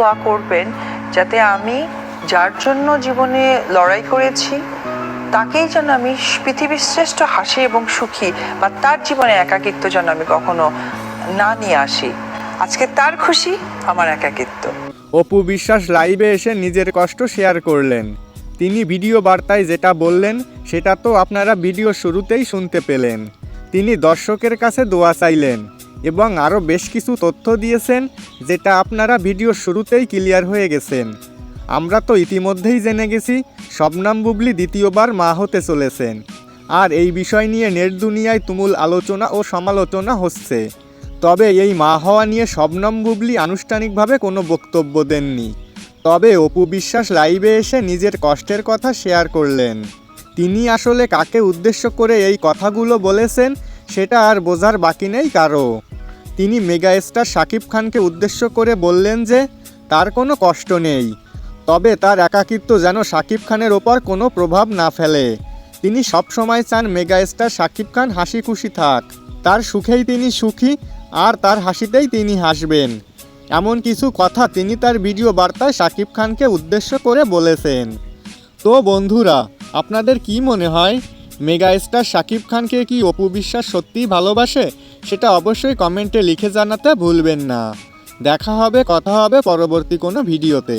দোয়া করবেন যাতে আমি যার জন্য জীবনে লড়াই করেছি তাকেই যেন আমি পৃথিবীর শ্রেষ্ঠ হাসি এবং সুখী, বা তার জীবনে একাকিত্ব যেন আমি কখনো না নিয়ে আসি। আজকে তার খুশি, আমার একাকিত্ব। অপু বিশ্বাস লাইভে এসে নিজের কষ্ট শেয়ার করলেন। তিনি ভিডিও বার্তায় যেটা বললেন সেটা তো আপনারা ভিডিও শুরুতেই শুনতে পেলেন। তিনি দর্শকের কাছে দোয়া চাইলেন এবং আরও বেশ কিছু তথ্য দিয়েছেন যেটা আপনারা ভিডিও শুরুতেই ক্লিয়ার হয়ে গেছেন। আমরা তো ইতিমধ্যেই জেনে গেছি শবনম বুবলী দ্বিতীয়বার মা হতে চলেছেন, আর এই বিষয় নিয়ে নেট দুনিয়ায় তুমুল আলোচনা ও সমালোচনা হচ্ছে। তবে এই মা হওয়া নিয়ে শবনম বুবলী আনুষ্ঠানিকভাবে কোনো বক্তব্য দেননি। তবে অপু বিশ্বাস লাইভে এসে নিজের কষ্টের কথা শেয়ার করলেন। তিনি আসলে কাকে উদ্দেশ্য করে এই কথাগুলো বলেছেন সেটা আর বোঝার বাকি নেই কারো। তিনি মেগা স্টার শাকিব খানকে উদ্দেশ্য করে বললেন যে তার কোনো কষ্ট নেই, তবে তার একাকিত্ব যেন শাকিব খানের ওপর কোনো প্রভাব না ফেলে। তিনি সবসময় চান মেগা স্টার শাকিব খান হাসি খুশি থাক, তার সুখেই তিনি সুখী আর তার হাসিতেই তিনি হাসবেন। এমন কিছু কথা তিনি তার ভিডিও বার্তায় শাকিব খানকে উদ্দেশ্য করে বলেছেন। তো বন্ধুরা, আপনাদের কি মনে হয় মেগা স্টার শাকিব খানকে কি অপু বিশ্বাস সত্যিই ভালোবাসে? সেটা অবশ্যই কমেন্টে লিখে জানাতে ভুলবেন না। দেখা হবে, কথা হবে পরবর্তী কোনো ভিডিওতে।